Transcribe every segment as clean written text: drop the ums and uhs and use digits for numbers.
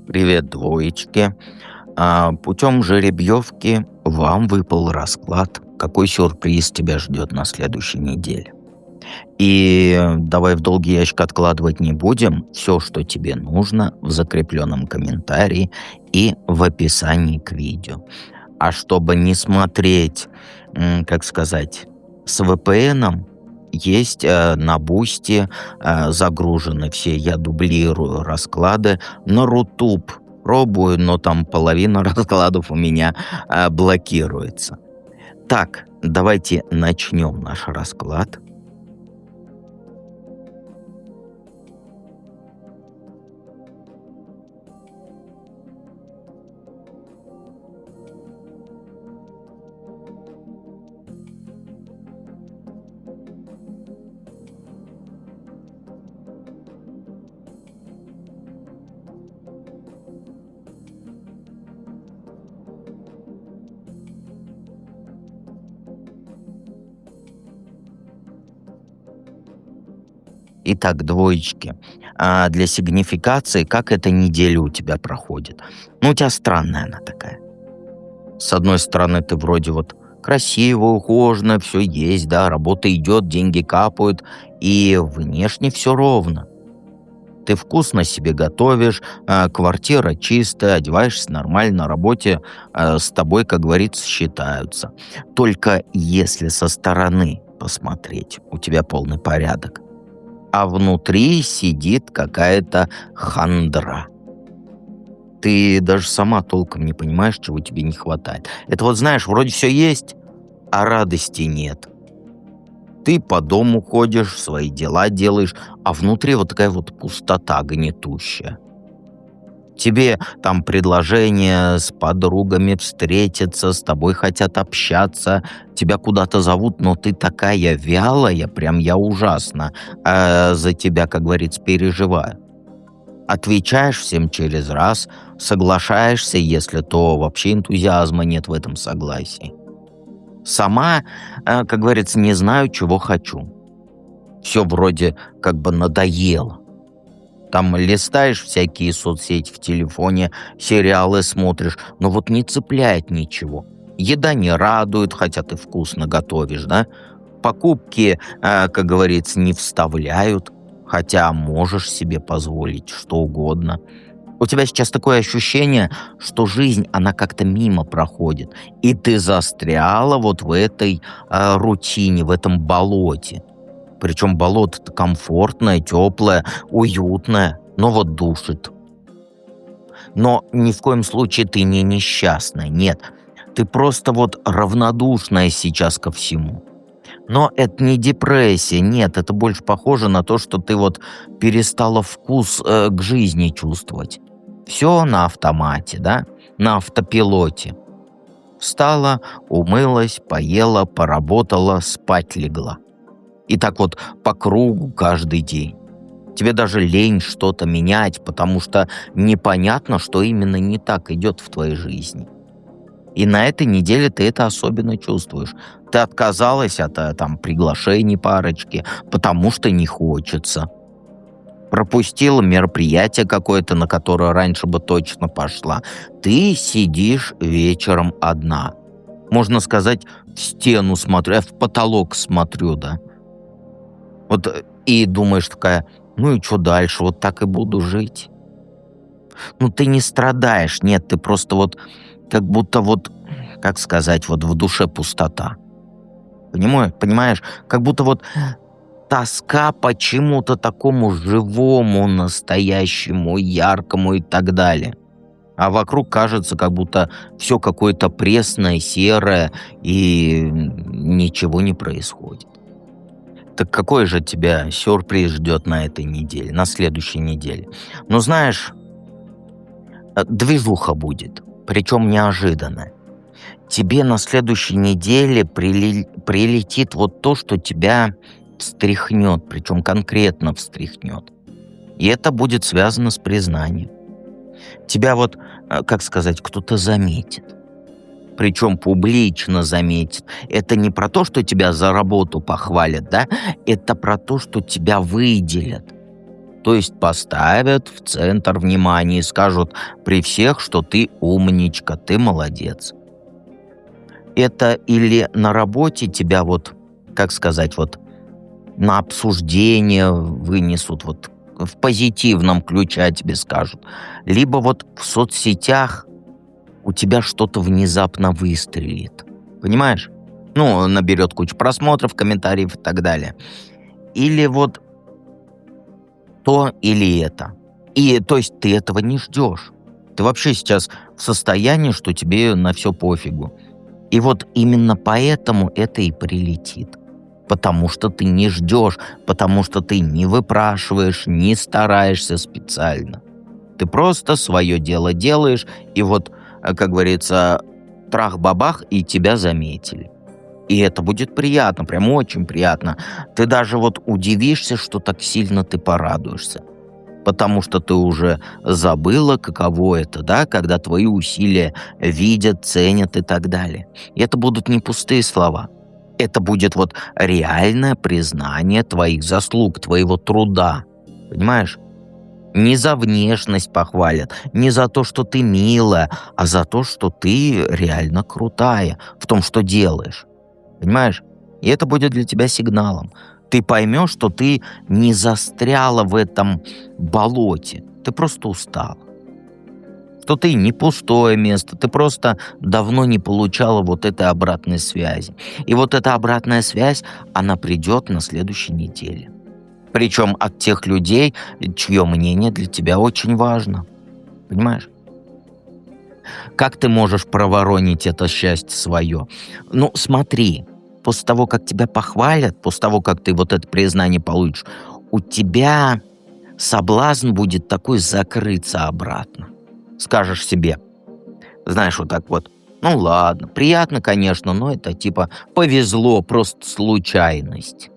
Привет, двоечки. Путем жеребьевки вам выпал расклад. Какой сюрприз тебя ждет на следующей неделе? И давай в долгий ящик откладывать не будем. Все, что тебе нужно, в закрепленном комментарии и в описании к видео. А чтобы не смотреть, как сказать, с VPN, есть на Бусти загружены все, я дублирую расклады на Рутуб. Пробую, но там половина раскладов у меня блокируется. Так, давайте начнем наш расклад. Итак, двоечки. Для сигнификации, как эта неделя у тебя проходит? Ну, у тебя странная она такая. С одной стороны, ты вроде вот красиво, ухоженно, все есть, да, работа идет, деньги капают, и внешне все ровно. Ты вкусно себе готовишь, квартира чистая, одеваешься нормально, на работе с тобой, как говорится, считаются. Только если со стороны посмотреть, у тебя полный порядок, а внутри сидит какая-то хандра. Ты даже сама толком не понимаешь, чего тебе не хватает. Это вот, знаешь, вроде все есть, а радости нет. Ты по дому ходишь, свои дела делаешь, а внутри вот такая вот пустота гнетущая. Тебе там предложение с подругами встретиться, с тобой хотят общаться, тебя куда-то зовут, но ты такая вялая, прям я ужасно за тебя, как говорится, переживаю. Отвечаешь всем через раз, соглашаешься, если то вообще энтузиазма нет в этом согласии. Сама, как говорится, не знаю, чего хочу. Все вроде как бы надоело. Там листаешь всякие соцсети в телефоне, сериалы смотришь, но вот не цепляет ничего. Еда не радует, хотя ты вкусно готовишь, да? Покупки, как говорится, не вставляют, хотя можешь себе позволить что угодно. У тебя сейчас такое ощущение, что жизнь, она как-то мимо проходит, и ты застряла вот в этой рутине, в этом болоте. Причем болото-то комфортное, теплое, уютное, но вот душит. Но ни в коем случае ты не несчастная, нет. Ты просто вот равнодушная сейчас ко всему. Но это не депрессия, нет, это больше похоже на то, что ты вот перестала вкус к жизни чувствовать. Все на автомате, да, на автопилоте. Встала, умылась, поела, поработала, спать легла. И так вот по кругу каждый день. Тебе даже лень что-то менять, потому что непонятно, что именно не так идет в твоей жизни. И на этой неделе ты это особенно чувствуешь. Ты отказалась от там приглашений парочки, потому что не хочется. Пропустила мероприятие какое-то, на которое раньше бы точно пошла. Ты сидишь вечером одна. Можно сказать, в стену смотрю, я в потолок смотрю, да. Вот и думаешь такая, ну и что дальше, вот так и буду жить. Ну ты не страдаешь, нет, ты просто вот как будто вот, как сказать, вот в душе пустота. Понимаешь? Как будто вот тоска по чему-то такому живому, настоящему, яркому и так далее. А вокруг кажется, как будто все какое-то пресное, серое, и ничего не происходит. Так какой же тебя сюрприз ждет на этой неделе, на следующей неделе? Ну, знаешь, движуха будет, причем неожиданная. Тебе на следующей неделе прилетит вот то, что тебя встряхнет, причем конкретно встряхнет. И это будет связано с признанием. Тебя вот, как сказать, кто-то заметит. Причем публично заметит. Это не про то, что тебя за работу похвалят, да? Это про то, что тебя выделят. То есть поставят в центр внимания и скажут при всех, что ты умничка, ты молодец. Это или на работе тебя вот, как сказать, вот на обсуждение вынесут, вот в позитивном ключе о тебе скажут. Либо вот в соцсетях у тебя что-то внезапно выстрелит. Понимаешь? Ну, наберет кучу просмотров, комментариев и так далее. Или вот то, или это. И то есть ты этого не ждешь. Ты вообще сейчас в состоянии, что тебе на все пофигу. И вот именно поэтому это и прилетит. Потому что ты не ждешь, потому что ты не выпрашиваешь, не стараешься специально. Ты просто свое дело делаешь, и вот, как говорится, трах-бабах, и тебя заметили. И это будет приятно, прям очень приятно. Ты даже вот удивишься, что так сильно ты порадуешься. Потому что ты уже забыла, каково это, да, когда твои усилия видят, ценят и так далее. И это будут не пустые слова. Это будет вот реальное признание твоих заслуг, твоего труда. Понимаешь? Не за внешность похвалят, не за то, что ты милая, а за то, что ты реально крутая в том, что делаешь. Понимаешь? И это будет для тебя сигналом. Ты поймешь, что ты не застряла в этом болоте. Ты просто устала. Что ты не пустое место, ты просто давно не получала вот этой обратной связи. И вот эта обратная связь, она придет на следующей неделе. Причем от тех людей, чье мнение для тебя очень важно. Понимаешь? Как ты можешь проворонить это счастье свое? Ну, смотри, после того, как тебя похвалят, после того, как ты вот это признание получишь, у тебя соблазн будет такой закрыться обратно. Скажешь себе, знаешь, вот так вот, ну ладно, приятно, конечно, но это типа повезло, просто случайность.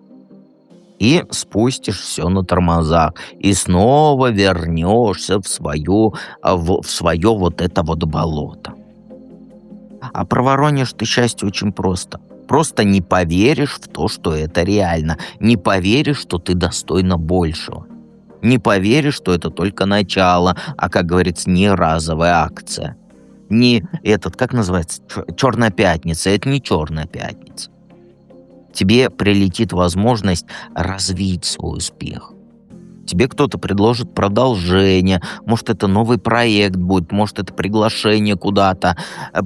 И спустишь все на тормозах, и снова вернешься в свое вот это вот болото. А проворонишь ты счастье очень просто. Просто не поверишь в то, что это реально. Не поверишь, что ты достойна большего. Не поверишь, что это только начало, а, как говорится, не разовая акция. Не этот, как называется, черная пятница. Это не черная пятница. Тебе прилетит возможность развить свой успех. Тебе кто-то предложит продолжение, может, это новый проект будет, может, это приглашение куда-то,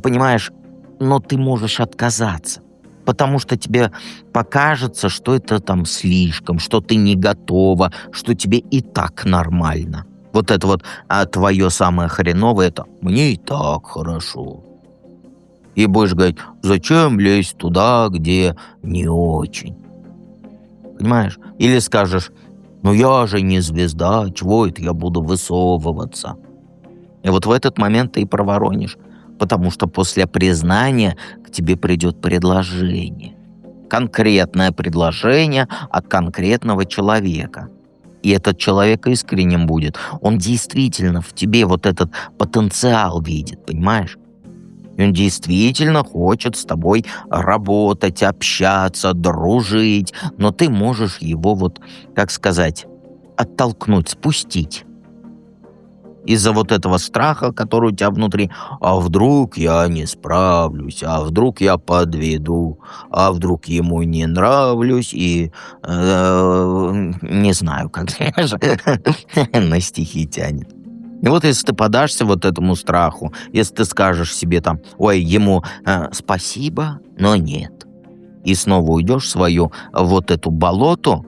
понимаешь? Но ты можешь отказаться, потому что тебе покажется, что это там слишком, что ты не готова, что тебе и так нормально. Вот это вот твое самое хреновое, это «мне и так хорошо». И будешь говорить, зачем лезть туда, где не очень. Понимаешь? Или скажешь, ну я же не звезда, чего это я буду высовываться? И вот в этот момент ты и проворонишь. Потому что после признания к тебе придет предложение. Конкретное предложение от конкретного человека. И этот человек искренним будет. Он действительно в тебе вот этот потенциал видит, понимаешь? И он действительно хочет с тобой работать, общаться, дружить, но ты можешь его вот, как сказать, оттолкнуть, спустить. Из-за вот этого страха, который у тебя внутри, а вдруг я не справлюсь, а вдруг я подведу, а вдруг ему не нравлюсь и не знаю, как же на стихи тянет. И вот если ты подашься вот этому страху, если ты скажешь себе там, ой, ему спасибо, но нет, и снова уйдешь в свою вот эту болото,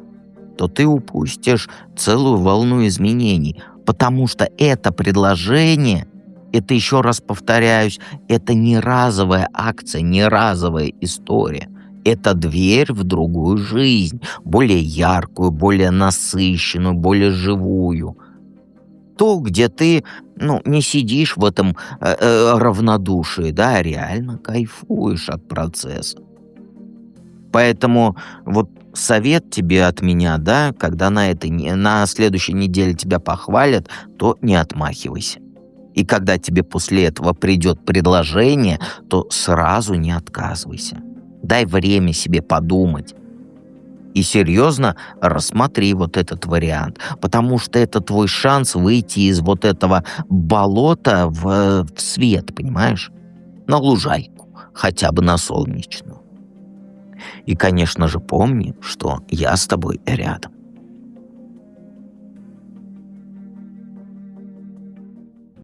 то ты упустишь целую волну изменений, потому что это предложение, это, еще раз повторяюсь, это не разовая акция, не разовая история. Это дверь в другую жизнь, более яркую, более насыщенную, более живую. То, где ты, ну, не сидишь в этом равнодушии, да, а реально кайфуешь от процесса. Поэтому вот совет тебе от меня, да, когда на следующей неделе тебя похвалят, то не отмахивайся. И когда тебе после этого придет предложение, то сразу не отказывайся. Дай время себе подумать. И серьезно рассмотри вот этот вариант, потому что это твой шанс выйти из вот этого болота в свет, понимаешь? На лужайку, хотя бы на солнечную. И, конечно же, помни, что я с тобой рядом.